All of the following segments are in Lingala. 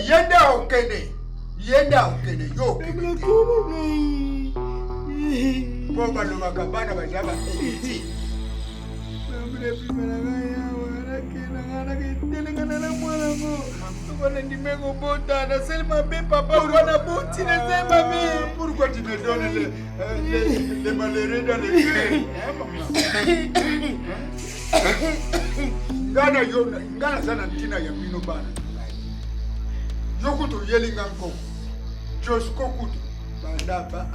yenda okene. Yenda okene yo. Bomba no makabana bajaba eliti. Mamre primera gaya wala kena ngana kitele ngana na mwana ngo. Wana ndimego bota na selma be papa wana buti na selma be. Pourquoi tu me donnes les malheureux dans les cœurs? Ngana sana ntina ya bino bana. Yokuto yelinga nko. Josko kuto. Banda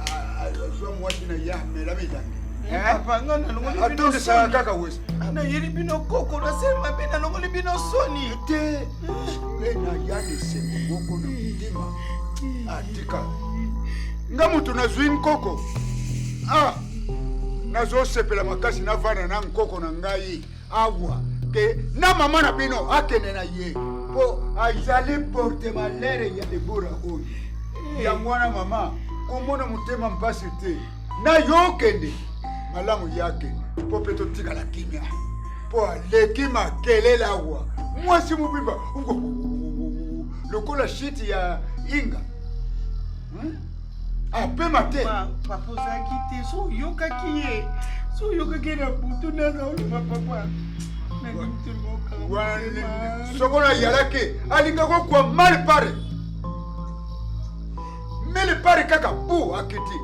azwa mwati na ya mera bidange. Papa ngana ngoli bino. Atonde sa kaka wesi. Na yeli bino koko na selma be na ngoli bino soni. Te. Lena yane semo koko na mtima. Atika. Ngamutu na zwin koko. Nazo sepela makasi na vana na nkoko na ngai. Awa. Que na mama na bino akene na ye po azali porte malere ya debora oyi ya mwana mama komona mutema mpasi te na yokende malamu yake po peto tika la kimia po aleki makelela wa mwasi mubimba lokola shiti ya inga ape mate papa zaki te so yoka kiye so yoka kena butu na za papa Sokona yalake alinga kwa mali pare. Mele pare kaka bu akiti.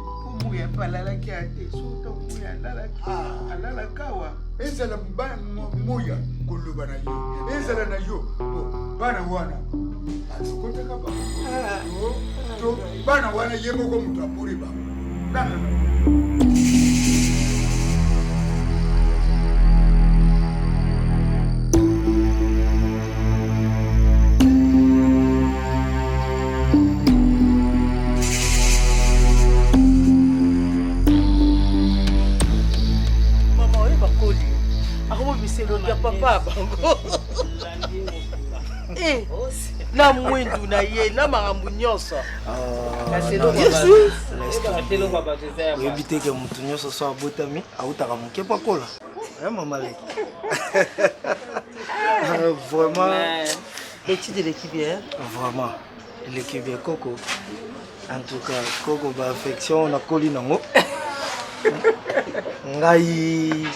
Muya palala kiate suta muya alala kawa. Ezala muya kuluba na yo. Ezala na yo bana wana. Asukota kaba. To bana wana yemo ko mutapuri ba. Kana papa bango na mwindu na ye na makambo nyonso oyebite ke mutu nyonso so abotami autaka moke pakola mama leki vraiment l'étude de l'équipe bien vraiment l'équipe bien Coco en tout cas Coco ba affection na koli nango ngai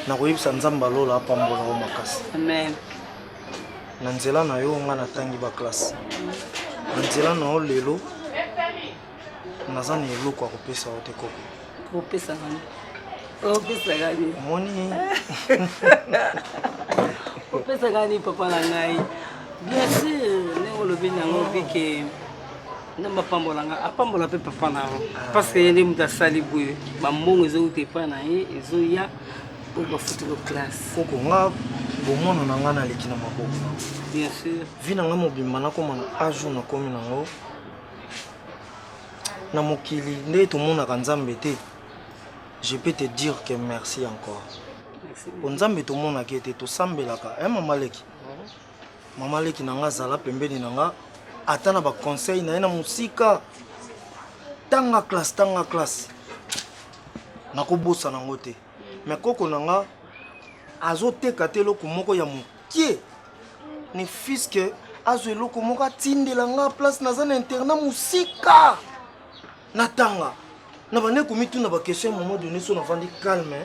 nakoyebisa nzambe alola apambola o makasi amen na nzela na yo nga natangi baklasse na nzela na yo lelo naza na eloko ya kopesa yo te Koko kopesa ngani opesa gani omoni opesa gani papa na ngai bien sûr ndenge olobi nango bike na mapambola nga apambola mpe papa na yo parce que ye nde moto asali boye bambongo ezouta epai na ye ezoya pour foutre le classe. Koko nga bomona na nga naleki na maboko. Bien sûr. Vi na nga mobimba nakoma na aju nakomi nango. Na mokili nde tomonaka nzambe te. Je peux te dire que merci encore. Merci. Po nzambe tomonaka ete tosambelaka. Mama leki. Mama leki na nga zala pembeni na nga ata na ba conseil na ye na musika. Tanga classe. Nakobosa nango te. Mais Koko nanga azoteka te loko moko ya mokie ni fils que azo eloko moko atindela nga place naza na internat musika natanga na bane komitu na ba question à un moment donné so na vandi calme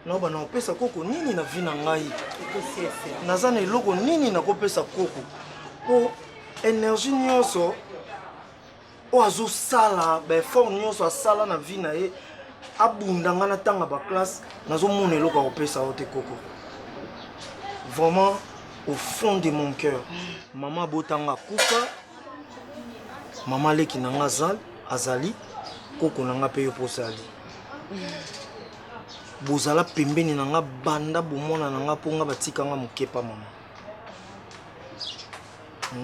na ba na opesa Koko nini na vi na ngai naza na eloko nini na kopesa Koko po énergie nyonso o azo sala ba effort nyonso asala na vi na ye abunda nga natanga ba classe nazomona eloko ya kopesa yo te Koko vraiment au fond de mon cœur mama botanga kufa mama leki nanga azali Koko nanga pe yo posali bozala pembeni nanga banda bomona nanga ponga batika nga mokepa mama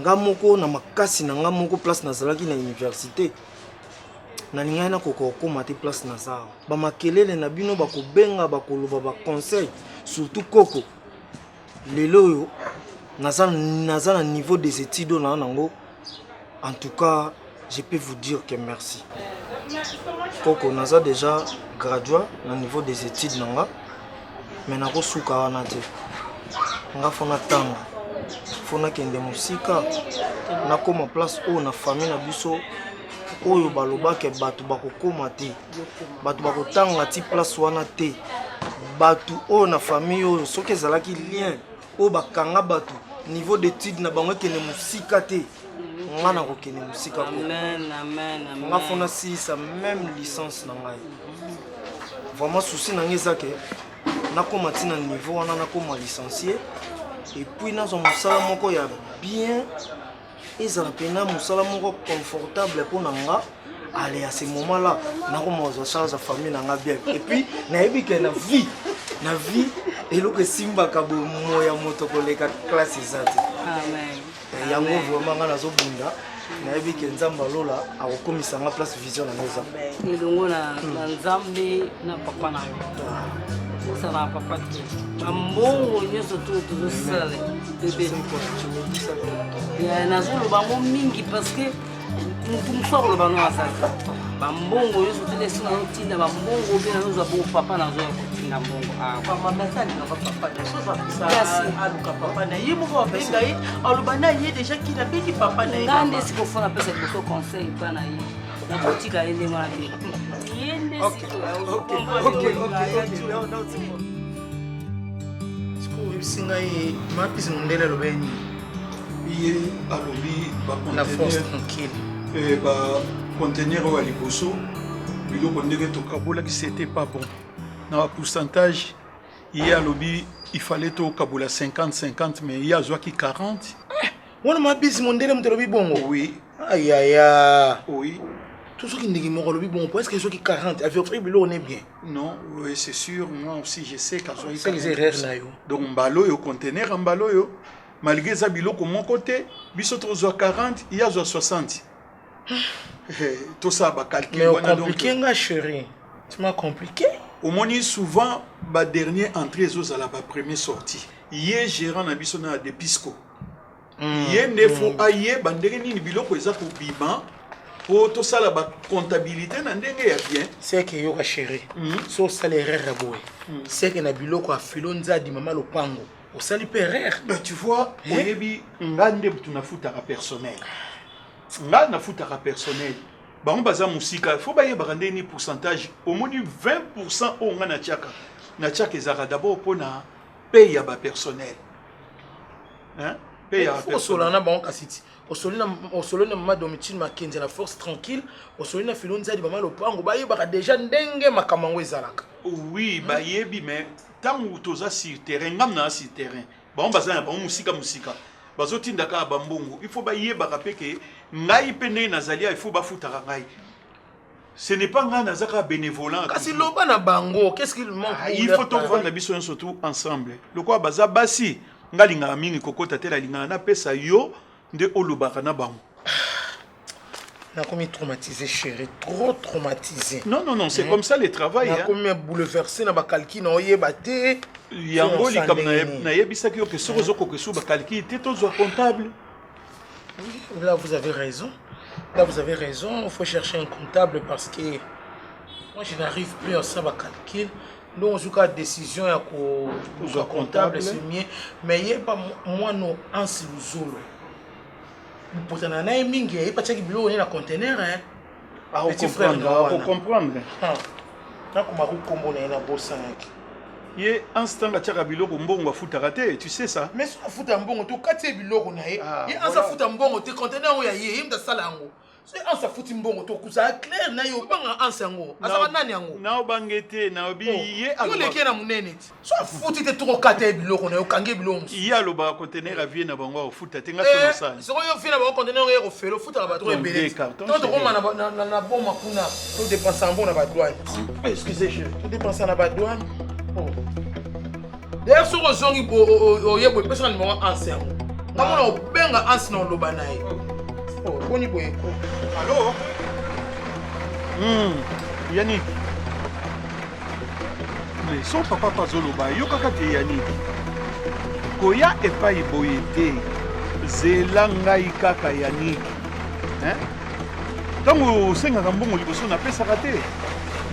nga moko na makasi nanga moko place nazalaki na université na ningai na Koko okoma te place na zao ba makelele na bino bakobenga bakoloba ba conseil surtout Koko lelo yo naza na niveau des études na nango en tout cas je peux vous dire que merci Koko naza déjà gradué na niveau des études nanga mais nako suka wana te nga fona tanga faut nakende mosika nakoma place oyo na famille na biso oyo balobake bato bakokoma te bato bakotanga ti place wana te bato oyo na famille oyo soki ezalaki lien oyo bakanga bato niveau d'étude na bango ekende mosika te nga nakokende mosika nga fo nasilisa même licence na ngai vraiment souci na ngai eza ke nakoma ti na niveau wana nakoma licencié et puis nazwa mosala moko ya bien ezala mpena mosala moko confortable mpo na nga allez à ce moment là nakoma ozwa charge ya famille na nga bien et puis nayebi ke na vie eloko esimbaka bomoya moto koleka classe eza te yango vraiment nga nazobunda nayebi ke nzambe alola akokomisa nga place vision na nga eza elongo na nzambe na papa na yo osala na papa te bambongo nyonso to tozosala bebe nazoloba ngo mingi parce que motu mosu akoloba no asala bambongo nyonso te lesi nazotinda bambongo obe nazozwa bongo papa nazoya kotinda mbongo aluka papa na ye moko abenga ye aloba na ye déjà kina beti papa na ye nga nde sikofu napesa liboso conseil mpa na ye nakotika ye ndenge wana te ye nde oyebisi ngai mapisi mondele aloba ye nini ye alobi la force tranquille bacontener oyo ya liboso biloko ndenge tokabolaki c'était pas bon na bapourcentage ye alobi il fallait tokabola 50-50 mais ye azwaki 40 wana mapisi mondele moto alobi bongo oui ayaya oui tout soki ndenge moko alobi bongo po estce soki 40 avioffri biloko ne bien non oui c'est sûr moi aussi je sais qu'azwaki c'est erreur na yo donc mbala oyo contener mbala oyo malgré eza biloko moko te biso tozwa 40 ye azwa 60 tosala bacalcul wana donc compliqué nga chéri tu m'as compliqué omoni souvent badernier entrée ezozala bapremier sorti ye gérant na biso na depisco ye nde fo ayeba ndenge nini biloko eza kobima po tosala bacomptabilité na ndenge ya bien c'est que yoka chéri so osala erreur ya boye c'est que na biloko afilo nzadi mama lopango osali mpe erreur tu vois oyebi nga nde butu nafutaka personnel nga nafutaka personnel bango baza mosika fo bayebaka ndenge nini pourcentage omoni 20% oyo nga natiaka ezalaka d'abord mpona paye ya bapersonnel paye ya osola na bango kasi ti osoli na mama domitine makenzi na force tranquille osoli na filo nzadi mama lopango bayebaka déjà ndenge makambo yango ezalaka oui bayebi mais ntango toza sur terrain ngam na sur terrain bango baza na bango mosika bazotindaka bambongo il faut bayebaka mpe ke ngai mpe ndenge nazalia il faut bafutaka ngai ce n'est pas ngai nazaka bénévolant kasi loba na bango qu'est-ce qu'il manque il faut tovanda biso nyonso tout ensemble lokola baza basi nga alingaka mingi kokota te alingaka napesa yo nde olobaka na bango nakomi traumatisé chéri trop traumatisé non c'est comme ça le travail nakomi bouleversé na bakalki na oyeba te yango likambo nayebisaki yo ke soki ozokoka esu bakalki te tozwa comptable là vous avez raison il faut chercher un comptable parce que moi je n'arrive plus à ça bakalki donc ozuka décision ya ko comptable c'est mieux mais yeba moi no ansi luzolo potana na mingi e pachaki bilo na conteneur petit frère on comprendre na kuma ku kombo na bossa yake ye instant tiaka biloko mbongo afutaka te tu sais ça mais so afuta mbongo to kati biloko na ye ansa futa mbongo te conteneur ya ye imda sala yango so ansa futi mbongo to kuza clair na yo banga ansa yango asaka nani yango na obangete na obi ye alobaki na munene ti so afuti te to kati biloko na yo kange biloko ye aloba conteneur avie na bango afuta te nga sono sana so yo fina ba conteneur ye ko felo futa ba to ebele to ko mana na boma kuna to dépenser mbongo na ba douane excusez je to dépenser na ba douane d'ailleurs sur ozongi oyebo epesa na numéro anse yango ngamona obenga anse na oloba na ye boni boye ko allo Yannick mais son papa pazoloba yokaka te Yannick koya epai boye te zela ngai kaka Yannick ntango osengaka mbongo liboso napesaka te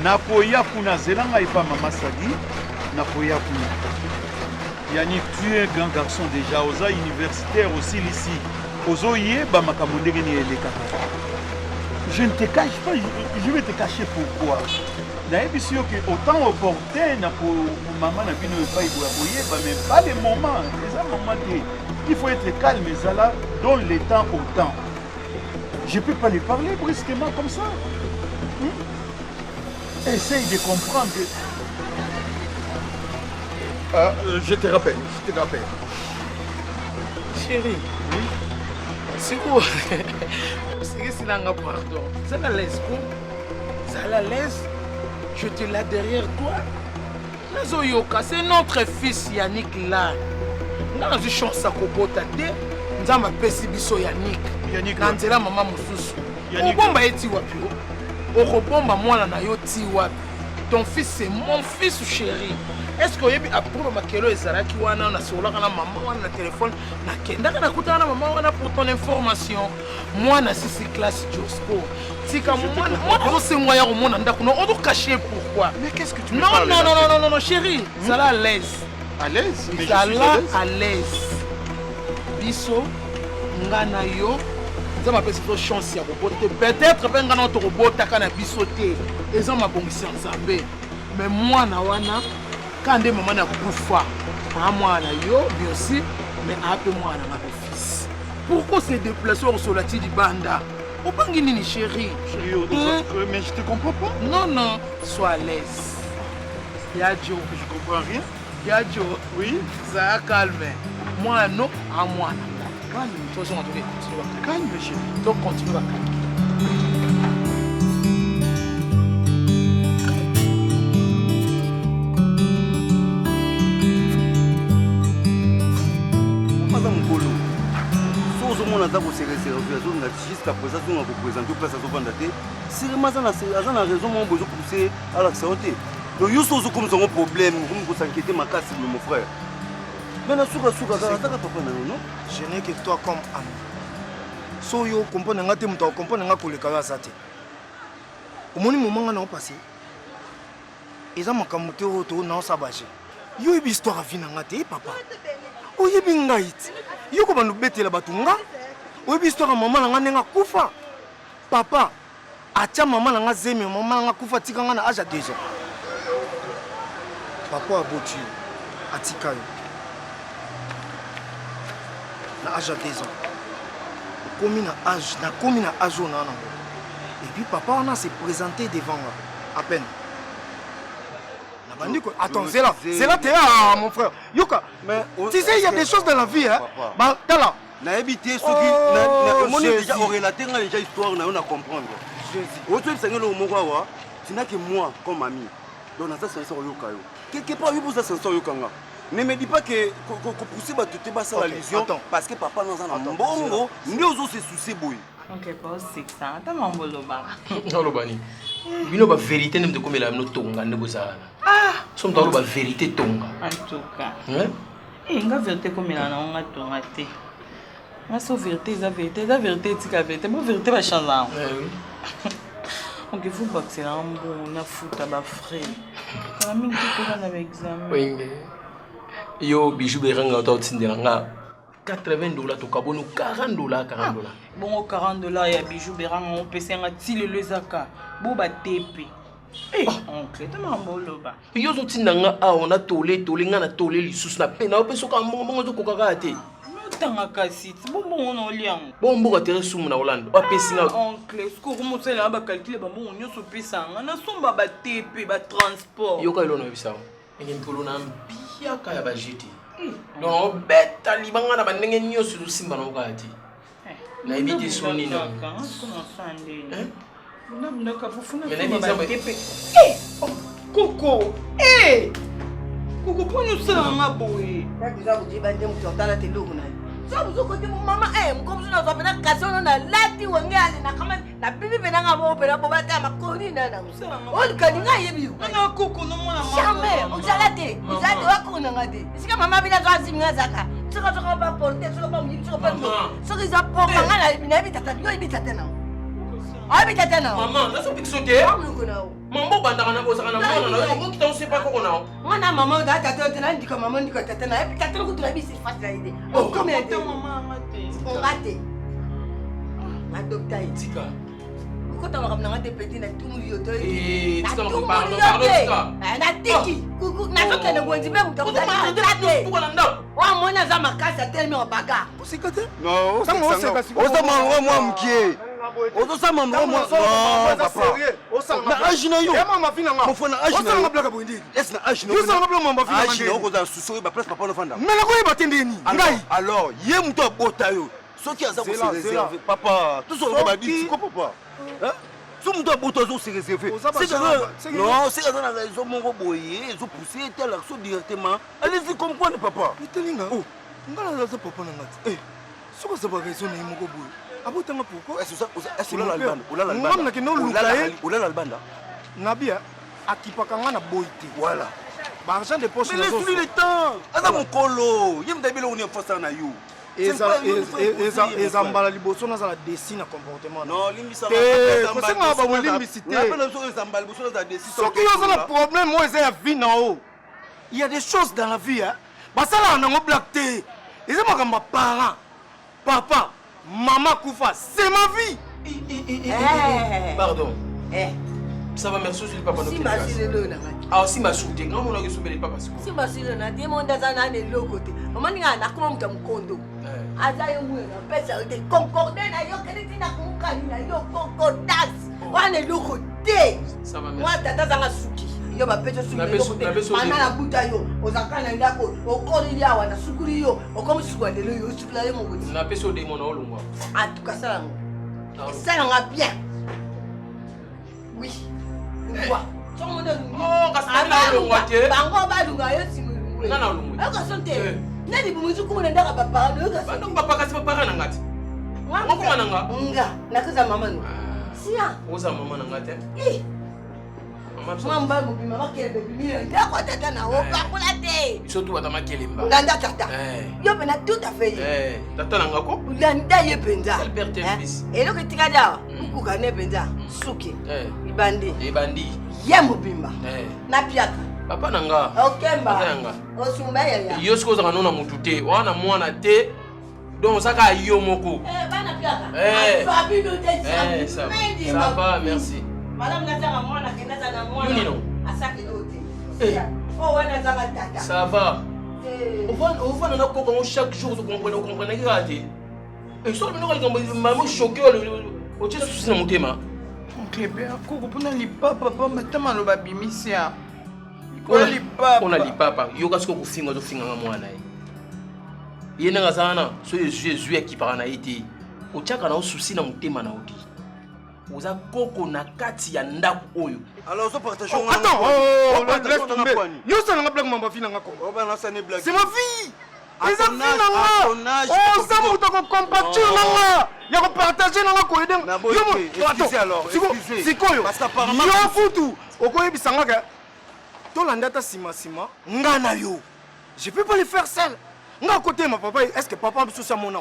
nakoya kuna zela ngai pa mama Sadi nakoya kuna Yannick, tu es un grand garçon déjà, aux universitaires aussi ici. Aux OIE, je ne te cache pas, je vais te cacher pourquoi. D'ailleurs, sûr que autant opportun pour maman n'a mais pas les moments. Il faut être calme, ça là, donne le temps au temps. Je ne peux pas lui parler brusquement comme ça. Essaye de comprendre que... je te rappelle. Chérie, oui? C'est quoi? C'est que c'est là, pardon. Ça la laisse quoi? Ça la laisse? Je te l'ai derrière toi. Nazoyoka, c'est notre fils Yannick là. Nous avons chance à Kobota. Nous avons appelé Bisso Yannick. Yannick, nous avons maman Moussous. Yannick, ton fils c'est mon fils chéri. Est-ce que tu as appris que Ezalaki wana na solaka na maman wana na téléphone na kendaka na kuta na maman wana pour ton information. Moi na sisi classe Josco. Tika moi c'est moi ya romona ndako on doit cacher pourquoi. Mais qu'est-ce que tu me non, parles non chéri, ça là à l'aise. À l'aise? Mais ça je suis là à l'aise. Biso ngana yo ça m'appelle cette chance ya roboter peut-être ben ngana to robota kana bisoté et ça m'a bongisi nzambe mais moi na wana quand des mamans na kufa à moi na yo bien aussi mais après moi na ma fils pourquoi se déplacer au solati du banda au bangini ni chéri mais je te comprends pas. non sois à l'aise Yadjo Je comprends rien. Yadjo Oui. ça calme moi non à moi calme toi on doit continuer Calme, chérie. donc continue à calme. Jusqu'à présent, on a représenté place à Zobandate. Si les mazans ont raison, on a besoin de pousser à la santé. Donc, il y a comme ça un problème, vous s'inquiétez, ma casse, mon frère. Mais la souka, non? Je n'ai que toi comme ami. So yo comprendre nga te muto comprendre nga koleka ya sate. Omoni moment nga na passé. Eza makambo te oto na sabaje. Yo ibi histoire vie na nga te papa. Oyebi ngait. Yo ko bandu betela batunga. Oyebi histoire maman na nga nenga kufa. Papa acha maman na nga zeme maman na nga kufa tika nga na âge à 2 ans. Papa a botu atika yo. Na âge à 2 ans. Commis à âge et puis papa on a se présenté devant moi à peine. Attends, c'est là t'es là mon frère. Yoka, mais tu sais il y a des choses dans la vie hein. Bah t'es là. Na habité ceux qui on est déjà relaté déjà histoire on a comprendre. Autre chose c'est que le moko tu n'as que moi comme ami. Donc ça c'est ça yoka yo. Quelque part oui pour ça c'est ça yoka nga. Ne me dis pas que pousser ba tout bas la illusion parce que papa nous en a bongo nous aussi se soucier boy. OK pas c'est ça ta mambo loba. Lobani. Bino ba vérité nem de comme la no tonga ne bozana. Ah, somme dans ba vérité tonga. En tout cas. Nga vérité comme la na tonga té. Ma so vérité la vérité tika vérité, ma vérité va changer. Donc il faut pas que c'est un bon na fouta ba frère. Quand même que tu vas examen. Oui. Yo bijou beranga $80 to kabono $40. Bon $40 ya bijou beranga on pese nga tile lezaka bo ba tepe. Oncle ta mamboloba. Yo zo tindanga a on a tolé nga na tolé lisusu na pena o peso ka mbongo zo kokaka te. Tanga kasi bon on oliang. Bon mboka tere sumu na Hollande. O pesi nga oncle ko ko mosela ba calculer ba mo nyoso pesa nga na somba ba tepe ba transport. Yo ka ilona bisa. Ngem polo na mbia ka ya ba jiti. Donc beta libanga na bandenge nyoso zo simba na okati. Na ibiti soni na. Coco, Coco, pour nous ça on a boé. Déjà vous dites bandé mu totala te logo na. Ça vous côté maman comme ça na na kaso na lati wenge ali na kama na bibi benanga mo opera bo bata makoni na na. On kaninga yebi. Na Coco no mona mama. Jamais, uzalate wakona ngade. Sika mama bila zo simnga zaka. Sika ba porter, sika ba mu, sika ba. Sika za porter ngala bina bitata, yo bitata na. Ah bitata na. Maman, na so pixoté. Mambo bandaka na bosaka na mwana na yo kita on sait pas quoi on a. Mwana maman da tata tena ndika maman ndika tata na epi tata ko tulabi c'est facile à aider. Oh combien de maman on raté. Adopta Tika. Ko ta makamna ngate petit na tumu yoto. Tika pardon Tika. Na tiki. Kuku na soka na gonzi be muta ko ta. Pourquoi na ndako? Wa mwana za makasa tellement baga. Usikate. Non, oza mangwa mwa mkie. Ozo sa mangwa mwa. Non, papa. Na age na yo. Mofo na age na yo. Est na age na yo. Age na yo koza suso ba place papa no fanda. Mais la ko batendeni. Ngai. Alors, ye muto bota yo. Soki aza ko se réserver papa. Tout so ba dit ko papa. Hein? Tout muto bota zo se réserver. Non, c'est dans la raison mon boye, zo pousser tel action directement. Allez-y comprendre papa. Itelinga. Oh. Ngala la papa na ngati. Eh. Soko sa ba raison na moko boye. Abotanga pourquoi? Est-ce que Oula l'Albanda Nabia, akipaka nga na boité. Voilà. Ba argent de poche. Mais laisse-lui le temps. Ada mon colo. Yem dabilo on est forçé na yo. Ezambala liboso na za dessin na comportement. Non, limbisa ba. Parce que ba limbisité. Na pena so ezambala liboso na za dessin. Ce qui est le problème moi c'est la vie na haut. Il y a des choses dans la vie hein. Ba sala na ngo black té. Ezama kamba parents. Papa Maman Koufa, c'est ma vie. Pardon. Ça va, merci, je ne pas si ma fille est là. Ah, si ma souté, non, on a reçu les papas. Si ma fille est là, dis moi dans un an de l'autre côté. Maman n'y a comme comme condo. Aza yo mwe na pesa de concorder na yo keliti na kumukani na yo concordance. Wana l'autre côté. Ça va, merci. Moi tata zanga suki. Yo ba pesa suki. Mana na buta yo. Ozakana ndako. Okori ya wana sukuri yo. Okomi sukwande yo sukula yo moko. Na pesa de mon olongwa. En tout cas ça. Ça va bien. Oui. Quoi? Oh, kasana olongwa te. Bango ba lunga yo simulungwe. Nana olongwe. Eko sonte. Nani bumuzu kuma ndaka papa no ka. Bando papa kasi papa na ngati. Ngoko mananga. Nga, nakuza mama no. Sia. Oza mama na ngati. Mamba mubi mama kele bibi ndako tata na oka kula te. Surtout atama kelemba. Nganda tata. Yo pena tout à fait. Tata na ngako? Nganda ye penza. Quel père tes fils. Et lo kitika dawa. Kuka ne penza. Suki. Ibandi. Ibandi. Ye mubimba. Na piaka. Papa nanga. Okemba. Osumba ya. Yo siko za kanona mutu te. Wana mwana te. Donc saka yo moko. Bana piaka. Fabi no te. Ça va, merci. Madame Nazara mwana kenaza na mwana. Yuni no. Asaki dote. Oh wana zanga tata. Ça va. On va na ko chaque jour vous comprenez que raté. Et so bino kalika maman choqué o tshela susi na motema. Oncle Bea koko pona lipapa papa matama lo babimisia. On a lipapa. Yo kasiko kufinga zo finga nga mwana ye. Yena ngazana so Jésus ekipaka na ite. O tshaka na susi na motema na odi. Oza koko na kati ya ndako oyo. Alors on partage. Attends, laisse tomber. Yo ça na blague mamba fina nga kombo. C'est ma vie. Les amis nanga. Oh ça muto ko compatir nanga. Ya ko partager nanga ko eden. Yo excusez alors, excusez. Sikoyo. Parce qu'apparemment yo futu. Okoyebi sanga ka. To landa ta sima nga na yo. Je peux pas le faire seul. Nga côté ma papa, est-ce que papa biso sa mona?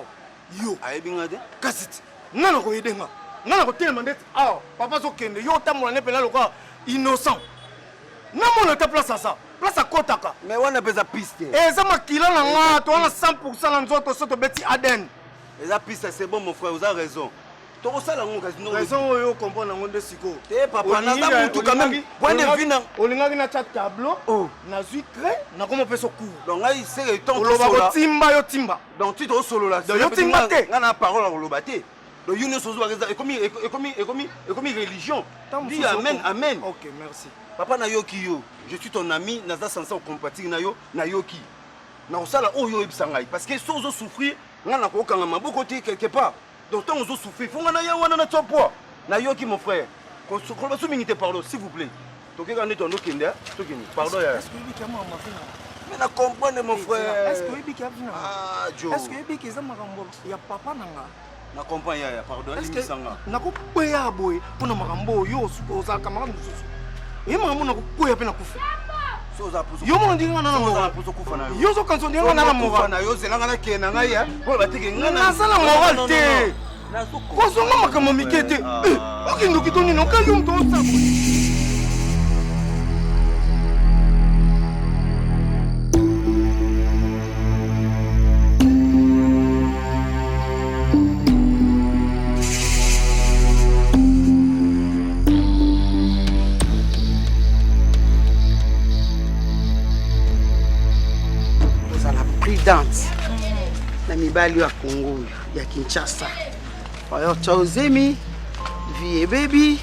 Yo. Ayebi ngade? Kasit. Nana ko yedenga. Nana ko tellement d'être ah papa zo kende yo tamola ne pela loka innocent. Na mona ta place à ça. Place à kotaka. Mais wana pesa piste. Et ça makila na nga to na 100% na nzoto soto beti Aden. Eza piste c'est bon mon frère, vous avez raison. Toko sala ngo kasi no. Raison oyo comprendre ngo ndesiko. Eh papa na za mutu quand même. Point de vue na olingaki na chat tableau. Oh. Na zui cré na komo peso cours. Donc ngai c'est le temps to solo. Timba yo timba. Donc tu to solo là. Yo timba te. Nga na parole en lobate. Donc union sozo comme religion. Dis amen amen. OK, merci. Papa na yoki yo. Je suis ton ami, naza censé compatir na yo na yoki. Na osala oyo ebisangai parce que sozo souffrir nga na ko kanga maboko te quelque part. Donc tant ozo souffrir, faut nga na ya wana na topo. Na yoki mon frère. Ko ba souminité pardon s'il vous plaît. To ke kande ton okende, to kende. Pardon ya. Est-ce que lui qui a mama fina? Mais na comprendre mon frère. Est-ce que lui qui a fina? Ah, Joe. Est-ce que lui qui za makambo ya papa nanga? Na comprendre ya pardon, il sanga. Na ko boya boy, pona makambo yo suko za camarade mususu. Et maman na ko boya pe na kufa. Yo mo ndinga na mo kufa na yo. Yo zo kanso ndinga na mo na yo zelanga na ke na ngai ya. Po batike ngana. Na sala moral te. Ko zo ngama kama mikete. Okindu kitoni no ka yo mto sa. prudente na mibali ya Congo ya Kinshasa. Oyo Chauzemi vie baby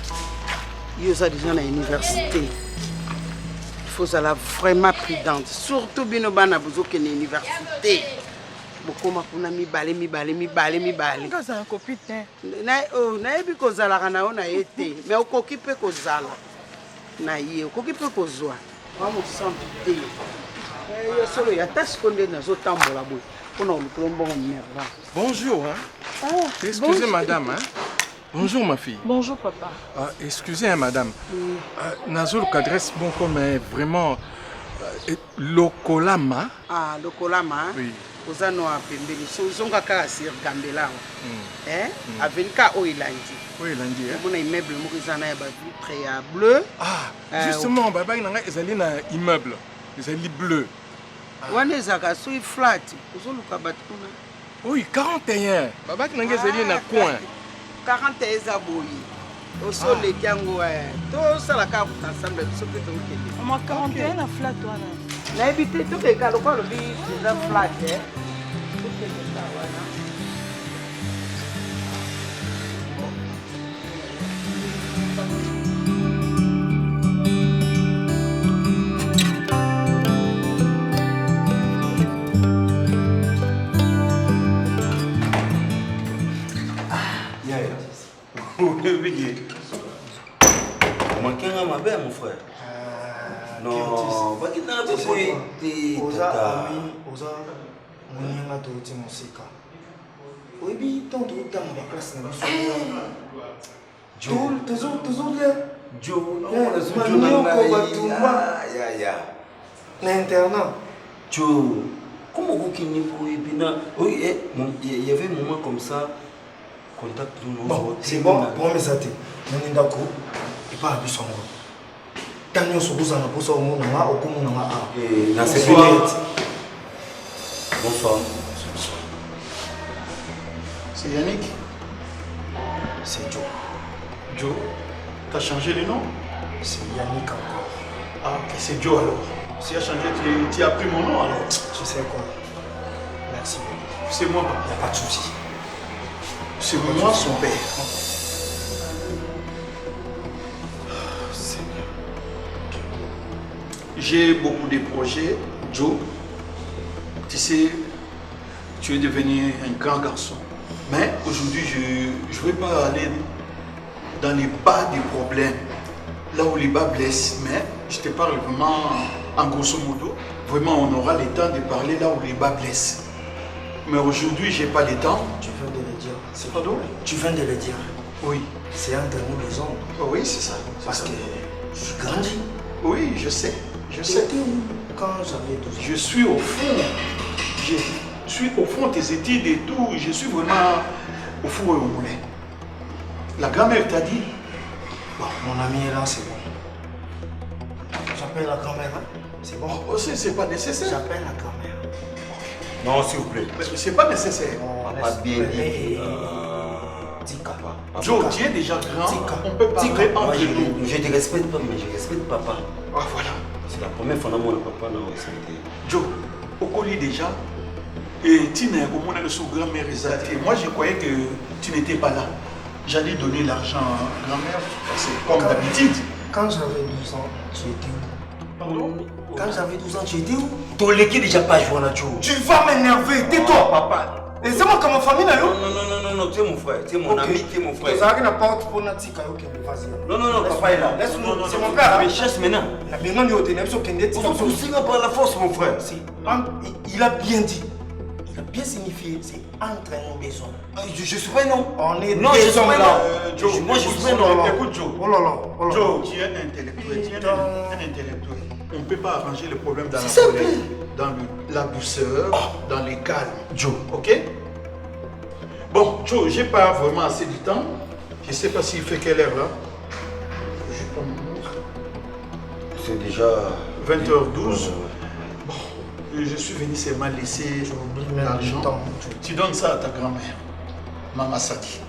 yo ça déjà na université. Il faut ça vraiment prudente, surtout bino bana bozoke na université. Bokoma kuna mibale. Ngaza na copine. Na yebi kozala na ona ete, mais okoki pe kozala. Na ye okoki pe kozwa. Wa mo santé. Yo solo ya taskonde na zo tambola boy. Pona olukolombo merda. Bonjour. Hein? Oh, excusez madame. Hein? Bonjour ma fille. Bonjour papa. Excusez madame. Nazo l'adresse bon comme vraiment Lokolama. Ah, Lokolama. Oui. Ozano a pembeli. Zonga ka sir gambela. Avenka oilandi. Oilandi. Mon immeuble mo kozana ya ba vitre ya bleu. Ah, justement baba nanga ezali na immeuble. Ezali bleu. Wana ezaka so flat. Ozoluka batuna. Oui, 41. Baba nanga ezali na coin. 40 eza boyi. Oso le kiango to sala ka ensemble so que to kende. Ama 41 na flat wana. Na ebite to ke ka lokalo bi eza flat To ke ta wana. Manquera ma belle, mon frère. Non, pas qu'il n'a pas fait. Oza Mouninga Touti Moussika. Oui, tant de temps, on va place dans le toujours là. Joe, l'internat. Joe, comment vous qui n'y pouvez pas. Oui, il y avait un moment comme ça. Contact nous. Bon, c'est bon, pour mes athées. Nous n'avons et pas à Bissongo. Tant que nous sommes pour ça, on a au commun. Bonsoir. C'est Yannick? C'est Joe. Joe? T'as changé le nom? C'est Yannick encore. Ah, ok, c'est Joe alors. Si tu as changé, tu as pris mon nom alors? Tu sais quoi? Merci. C'est moi. Il n'y a pas de souci. C'est moi son père. J'ai beaucoup de projets, Joe. Tu sais, tu es devenu un grand garçon. Mais aujourd'hui, je ne vais pas aller dans les bas des problèmes, là où les bas blessent. Mais je te parle vraiment en grosso modo. Vraiment, on aura le temps de parler là où les bas blessent. Mais aujourd'hui, je n'ai pas le temps. Tu viens de le dire. C'est pas drôle? Tu viens de le dire. Oui. C'est entre nous les hommes. Oh oui, c'est ça. Parce que j'ai grandi. Oui, je sais. Je sais. Où quand j'avais 12 ans? Je suis au fond. Je suis au fond tes études et tout. Je suis vraiment au four et au moulin. La grand-mère t'a dit? Bon, mon ami est là, c'est bon. J'appelle la grand-mère. Hein? C'est bon. Oh, c'est pas nécessaire. J'appelle la grand-mère. Non, s'il vous plaît. C'est pas nécessaire. Papa bien dit. Tika. Joe, tu es déjà grand. On peut parler entre nous. Je te respecte pas, mais je respecte papa. Ah, voilà. C'est la première fois que mon papa n'a respecté. Joe, au colis déjà. Et tu n'es au monde de son grand-mère exaltée. Moi, je croyais que tu n'étais pas là. J'allais donner l'argent à grand-mère. C'est comme d'habitude. Quand j'avais 12 ans, tu étais où? Pardon? Quand j'avais 12 ans, tu étais où? Ton l'équipe déjà pas joué à Joe. Tu vas m'énerver, tais-toi, papa. Et c'est moi comme ma famille, là, yo? Non, tu es mon frère, tu es mon ami, tu es mon frère. Tu as une porte pour Natika, ok, vas-y. Non, papa est là. Laisse-nous, c'est mon père. Mais chasse maintenant. La maison du hôtel, il faut pousser par la force, mon frère. Il a bien dit. Il a bien signifié, c'est entre nous les hommes. Je suis pas non. On est non, des hommes là. Joe, moi je suis pas non. Écoute Joe. Oh là là. Joe, tu es intellectuel. Tu es un intellectuel. On ne peut pas arranger le problème dans la colère, dans la douceur, dans les calmes. Joe, ok? Bon, Joe, j'ai pas vraiment assez de temps. Je sais pas s'il fait quelle heure là. C'est déjà 20h12. Bon, je suis venu seulement laisser l'argent. Tu donnes ça à ta grand-mère, Maman Sadi.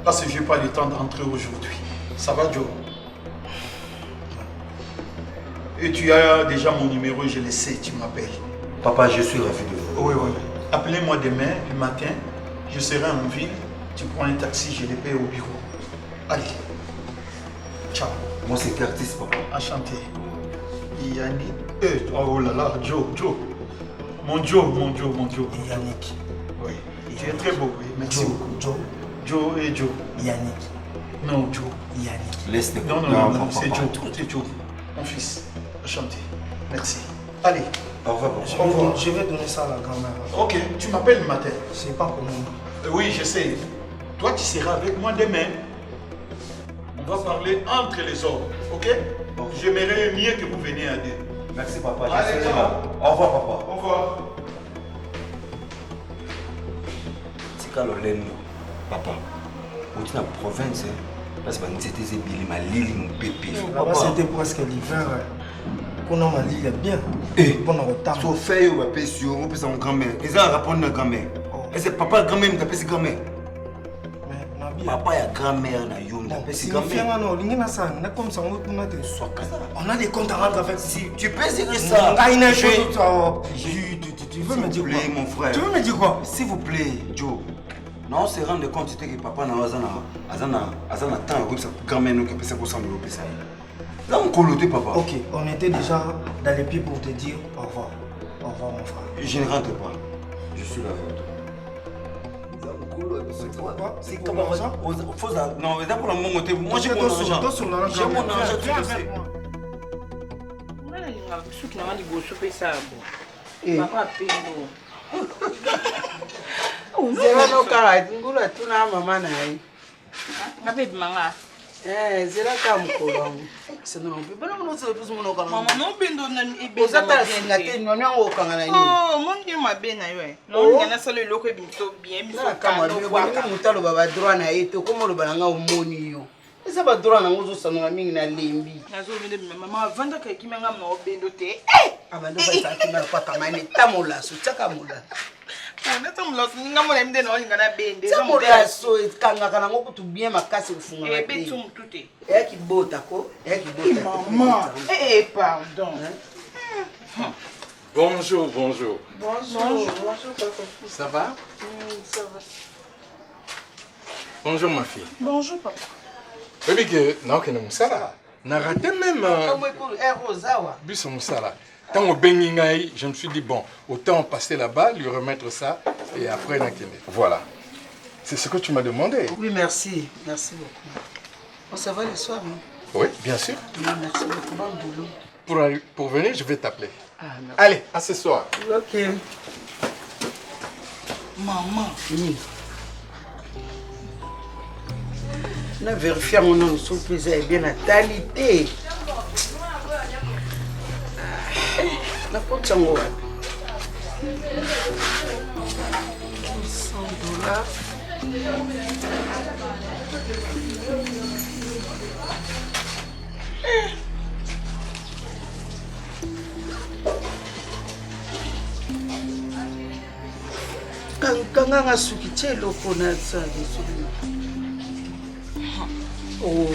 Parce que je n'ai pas le temps d'entrer aujourd'hui. Ça va, Joe? Et tu as déjà mon numéro, je le sais, tu m'appelles. Papa, je suis ravi de vous Oui. Appelez-moi demain, le matin. Je serai en ville. Tu prends un taxi, je les paye au bureau. Allez. Ciao. Moi, c'est Curtis, papa. Enchanté. Yannick. Oh là là, Joe. Mon Joe. Et Yannick. Oui. Tu es très beau, oui. Merci beaucoup. Joe et Joe. Yannick. Non, Joe. Yannick. Laisse les Non, c'est Joe. Mon fils. Enchanté. Merci. Allez. Au revoir, papa. Je vais donner ça à la grand-mère. Ok, tu m'appelles le matin. C'est pas pour moi. Oui, je sais. Toi, tu seras avec moi demain. On va parler entre les hommes, ok? J'aimerais mieux que vous veniez à deux. Merci, papa. Allez, ciao. Au revoir, papa. Au revoir. C'est quand l'olène, papa. On dit dans la province, parce que c'était Zébili, ma lili, mon pépé. Papa, c'était presque l'hiver. On a ma lili bien. Pour le retard. Sauf fait, on va payer sur, on peut s'en grand-mère. Et ça, rapport à grand-mère. Et c'est papa, grand-mère, il s'appelle grand-mère. Papa et grand-mère, on appelle grand-mère. On a des comptes à rendre avec. Si tu peux dire ça. Tu veux me dire quoi, mon frère? Tu veux me dire quoi? S'il vous plaît, Joe. Non, on se rend compte que papa n'a pas temps pour grand-mère nous qui peut s'en développer ça. Là, on colote, papa. Ok, on était déjà dans les pieds pour te dire au revoir. Au revoir, mon frère. Je ne rentre pas. Je suis là avec toi. C'est comment ça? Non, mais d'abord, moi j'ai mon argent. J'ai mon argent, tu le sais. zela ka mokolo wangu bana monosele pusi monoka mama nobendo ozatala singa te nyoni yango okanga na nini mongi mabe na yo nonga nasala eloko ebimiso bien moto aloba badroit na ye te okoma oloba na nga omoni yo eza badroit nango ozosanola mingi na lembi mama avandaka ekimanga na obendo te abando baisakimana kwakamane ta molaso tiaka molaso neta molaso ninga mona mide na olinga na bende ta molaso ekangaka nango kutu bien makasi kofungaka te ebetu mutu te eyaki bota ko eyaki bota mama pardon Bonjour. Bonjour, papa. Ça va? Ça va. Bonjour, ma fille. Bonjour, papa. Oui, que non, que nous ça n'a raté même. Bus Moussala. Tant au Beningaï, je me suis dit, bon, autant passer là-bas, lui remettre ça, et après, voilà. C'est ce que tu m'as demandé. Oui, merci. Merci beaucoup. On se voit le soir, non? Oui, bien sûr. Oui, merci beaucoup. Bon boulot. Pour venir, je vais t'appeler. Ah, allez, à ce soir. Ok. Maman. Na vérifier mon nom, surprise est bien à qualité. La compte $100. Kanganga suki chelo kona sa oh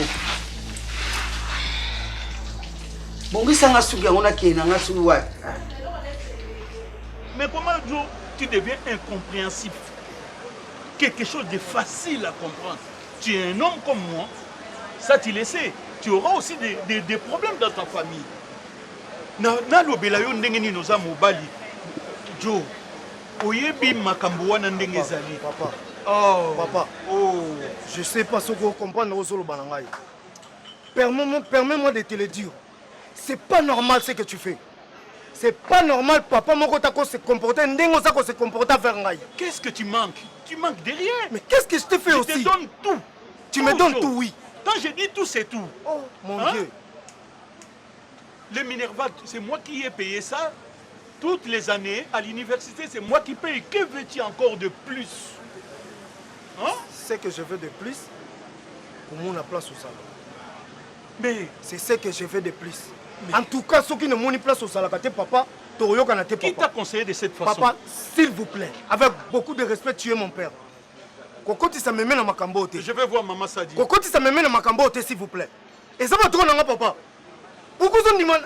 bongisa nga suki yango nakena nga suki wat. Mais comment Joe, tu deviens incompréhensif? Quelque chose de facile à comprendre. Tu es un homme comme moi, ça tu le sais. Tu auras aussi des problèmes dans ta famille. Na lobela yo ndenge ni noza mobali. Joe, oyebi makambo wana ndenge ezali. Papa. Oh, papa. Oh, je sais pas ce que vous comprenez au banangai. Permets-moi de te le dire. C'est pas normal ce que tu fais. C'est pas normal, papa, mon côté se comporter, ndenge ça se comporter vers ngai. Qu'est-ce que tu manques? Tu manques de rien. Mais qu'est-ce que je te fais aussi? Je te donne tout. Tu me donnes tout, oui. Quand je dis tout, c'est tout. Oh, mon Dieu. Le Minerva, c'est moi qui ai payé ça. Toutes les années, à l'université, c'est moi qui paye. Que veux-tu encore de plus? Hein? Ce que je veux de plus, pour mon place au salon. Mais c'est ce que je veux de plus. Mais... En tout cas, ceux qui ne m'ont place au salon, papa, qui t'a conseillé de cette façon? Papa, s'il vous plaît, avec beaucoup de respect, tu es mon père. Kokoti, ça me mène à ma cambote. Je vais voir maman Sadi. Kokoti, ça me mène à ma cambote, s'il vous plaît. Et ça va trop, papa. Pourquoi ça me demande?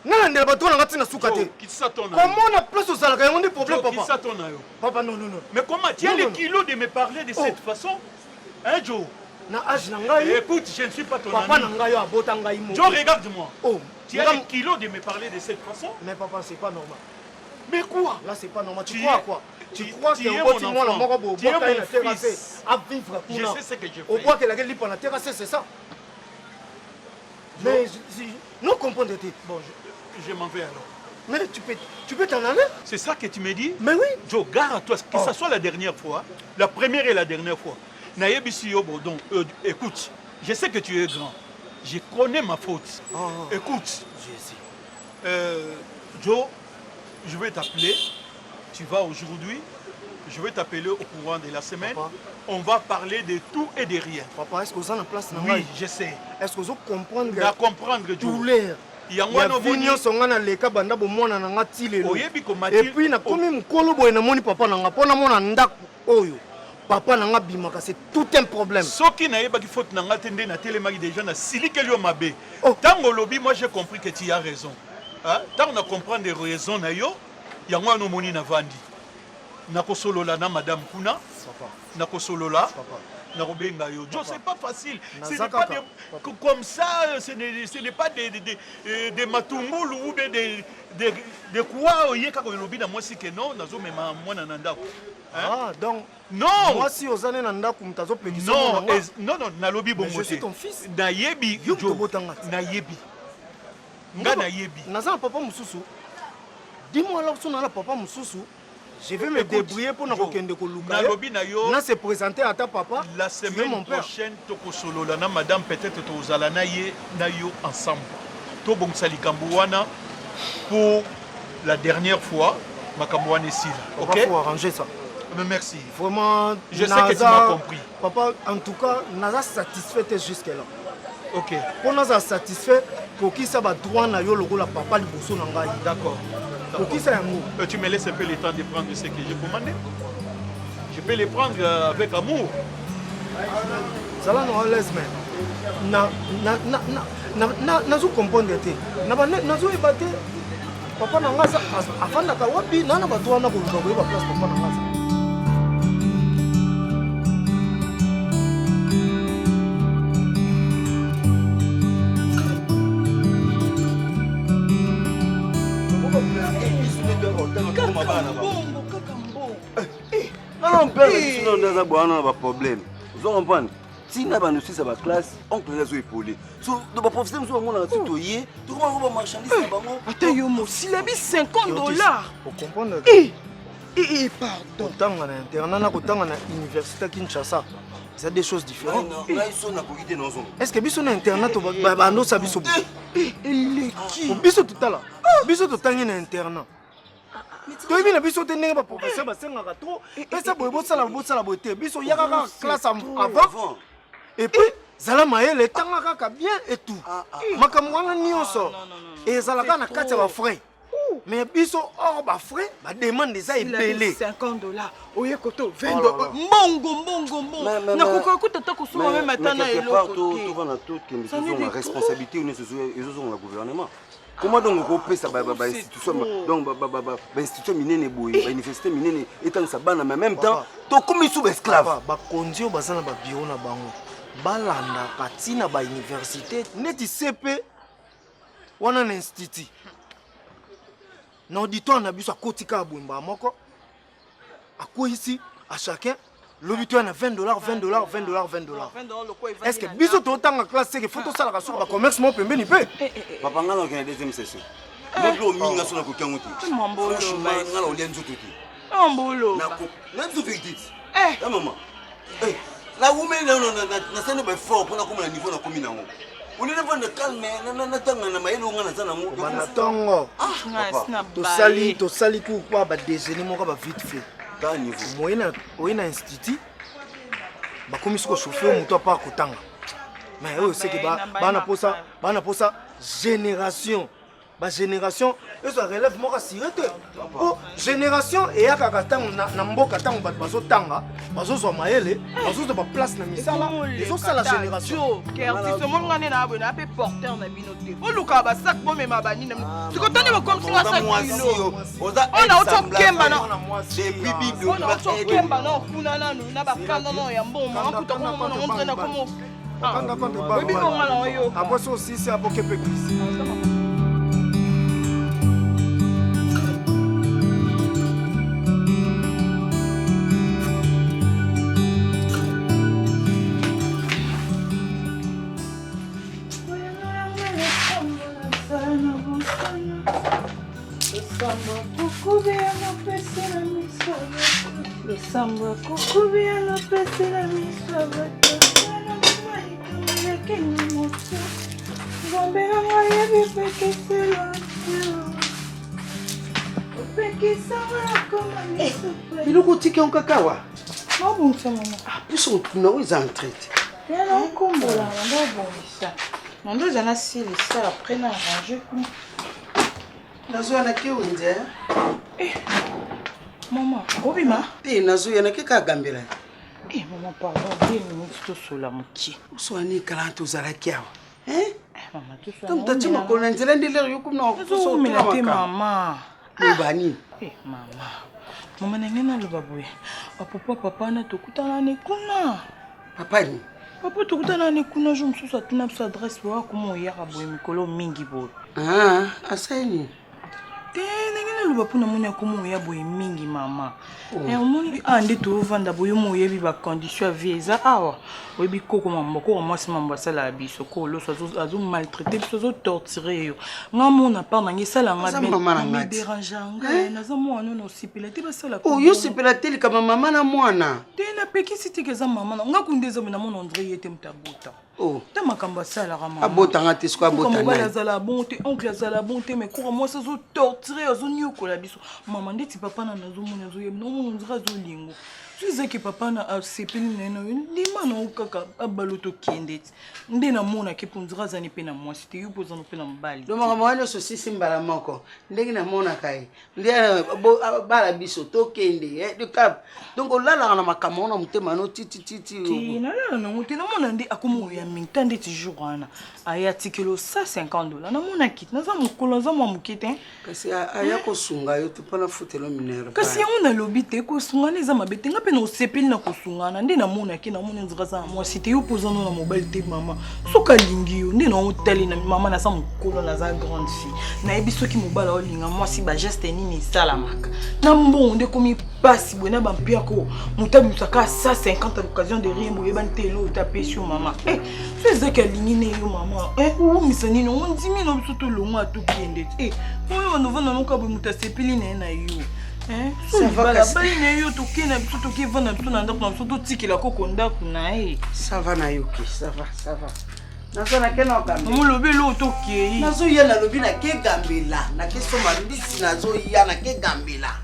nalandela bato wana ngati na suka te. Comment on a place aux alaka, on a des problèmes, papa. Papa, non. Mais comment tu as le kilo de me parler de cette façon? Hein, Joe? Écoute, je ne suis pas ton ami. Joe, regarde-moi. Tu as le kilo de me parler de cette façon? Mais papa, c'est pas normal. Mais quoi? Là, c'est pas normal. Tu crois quoi? Tu crois que mon enfant, tu es mon fils. À vivre. Je sais ce que je fais. Au bois que la gueule pendant terre, c'est ça. Mais non comprendre. Bon, je m'en vais alors. Mais tu peux t'en aller? C'est ça que tu me dis? Mais oui. Joe, garde-toi, que ce soit la dernière fois, la première et la dernière fois. Donc, écoute, je sais que tu es grand. Je connais ma faute. Écoute, Joe, je vais t'appeler. Tu vas aujourd'hui. Je vais t'appeler au courant de la semaine. Papa. On va parler de tout et de rien. Papa, est-ce que vous avez en place? Oui, je sais. Est-ce que vous comprenez? La comprendre, Joe. Il y a vignon songa na leka banda bo mwana na ngati lelo. Et puis na komi mukolo boye na moni papa na nga pona mona ndako oyo. Papa na nga bimaka, c'est tout un problème. Soki na yeba ki faute na nga tende na télémaki déjà na silike lio mabe. Tango lobi, moi j'ai compris que tu as raison. Hein? Tant on a compris des raisons na yo, yango no moni na vandi. Na kosolola na madame kuna. Na kosolola. Na robenga yo. Jo, c'est pas facile. Ce n'est pas comme ça, ce n'est pas des matungulu ou de quoi yeka ko lobi na moi si que non, nazo mema mwana na ndako. Ah, donc non. Moi si ozane na ndako mutazo pekisa non, na lobi bongo. Je suis ton fils. Na yebi jo. Na yebi. Nga na yebi. Naza papa mususu. Dis-moi alors si on a papa mususu. Je vais me débrouiller pour nous rekende koluka. Na se présenter à ta papa. La semaine prochaine toko solo la na madame peut-être tozala na yo ensemble. To bon salikambu wana pour la dernière fois makambu wana ici. OK? On va arranger ça. Mais merci. Vraiment, je sais que tu m'as compris. Papa, en tout cas, Naza satisfait jusque-là. OK. Pour Naza satisfait, pour qui ça va droit na yo logo la papa liboso na ngai. D'accord. Pour qui ça amour? Tu me laisses un peu le temps de prendre ce que j'ai commandé. Je peux les prendre avec amour. Ça là non laisse mais na zo comprendre te. Na zo ebate. Papa na ngasa afanda ka wapi na ba to na ko ba place papa na ngasa. Non, père, sinon on a un problème. Vous comprenez? Si nous avons une classe, on peut les épauler. Si nous avons professeur, nous avons un tutoyer, tout le monde va marchandiser. Attends, Yomo, s'il a mis $50. Pour comprendre. Pardon. Tant on a internat, on a l'université Kinshasa. C'est des choses différentes. Est-ce que biso na internat ba ndo sa biso? Biso tout à l'heure. Biso tout à l'heure internat. Tu as vu biso te ndenge ba professeur ba sengaka trop. Pesa boye bosala bote. Biso yaka classe avant. Et puis zala maele tanga kaka bien et tout. Makambo wana nyonso. Et zala kana kati ba frais. Mais biso hors ba frais, ba demande ça ebele. $50. Oye koto $20. Mbongo. Na koka kutata kusoma même matana eloko. Tu vas na tout que nous avons la responsabilité ou nous avons le gouvernement. Comment donc on peut ça institution donc institution minene boy université minene étant ça bana mais en même temps to comme sous esclave ba kondio bazana ba bureau na bango balanda katina ba université neti CP wana na institut na auditoire na biso akotika bwemba moko ako ici à chacun l'auditoire na $20. Est-ce que biso to tanga classe que photo sala ka sur ba commerce mo pembeni pe papa ngalo ke deuxième session donc minga sona ko kangote franchement ngalo lienzo tuti mbolo na tout vérité la maman la woman na sene ba fort pour na comme na niveau na commune ngo on est devant de calme na tanga na mayelo ngana sana mo bana tongo to sali ku kwa ba déjeuner moko ba vite fait dans niveau moyena institut ba komi siko chauffeur moto pa kotanga mais eux c'est que bana posa génération ba génération eso relève moko sirete oh génération et yakaka tango na mboka tango bato bazotanga bazozwa mayele bazozwa ba place na misala ezosala génération kerti somongane na abona ape porteur na bino te oluka ba sac bo mema bani na sikotani ba comme ça sac kilo ona otokemba na depuis bibi ona otokemba na kuna nanu na ba kanda no ya mboma makuta ko mona onzo na komo kanga konto ba bibi ko ngala yo aboso sisi aboke pe glisse Samba kukubia na pesa na misaba tena mwana kama moto ngombe na moyo bipekesela bipekesela kama misaba biloko tiki on kakawa bon ça maman ah plus on tuna où ils entraînent yana kombola ndo bonisa ndo jana si le ça après na ranger comme nazo na ke unje maman obima te nazo yana ke ka gambela maman pardon 2 minutes to sola muki uswani kala to zara kiawa maman to sola donc tati makona nzela ndele yukum na ko so te maman bani mama nangena loba boye papa na tokutana ne kuna papa ni papa tokutana ne kuna je msusu atuna sa adresse wa kuma oyaka boye mikolo mingi boye asani te nangena loba puna mona kuma oya boye mingi mama omoni ande tovanda boye mo oyebi ba condition ya vie eza awa oyebi koko mamboko mwasi mambo asala biso ko loso azo maltraiter biso azo torturer yo nga mona part nange sala nga bien dérangeanga naza mwana no sipela te basala ko yo sipela te kama mama na mwana te na pekisi te keza mama na nga kundeza mena mona André yete mtabota te makambo asalaka mama abotanga te siko abotanga mobali azala bon te oncle azala bon te mais koko mwasi azo torturer azo nyokola biso mama ndeti papa na nazomona azoyebi nomona ondira azolingo soki papa na asepeli nena ndima na okaka abaloto kende nde na mona ke pondira zani pe na mwasi te yo pozana pe na mbali do makambo wana so sisi mbala moko ndenge na mona kai ndi bala biso to kende de cap donc olala na makambo na mutema no titi na la na muti na mona ndi akomo ya minta ndi ti jour wana aya tikelo $150 na mona kit na za mukolo za mukite kasi aya ko sunga yo to pana futelo minero kasi ona lobi te ko sunga neza mabete nga pe no sepeli na kosungana ndi na mona ki na mona nzira za mwasi te yo pozana na mobile te mama soka lingi yo ndi na hoteli na mama na sa mukolo na za grande fille na yebi soki mobala olinga mwasi ba geste nini salamaka na mbongo nde komi pasi bwena ba mpia ko mutabi mutaka 150 à l'occasion de rien boye ban telo taper sur maman c'est que lingi ne yo mama ou misani no ndimi no biso to longo atukende oyo novana no ka bo mutasepeli na yo ça va casser yo to kena biso to ki vana biso na ndako na biso to tikela koko ndako na ça va na yoki ça va nazo na kena okambe mo lobi lo to ki nazo ya na lobi na ke gambela na ke soma ndisi nazo ya na ke gambela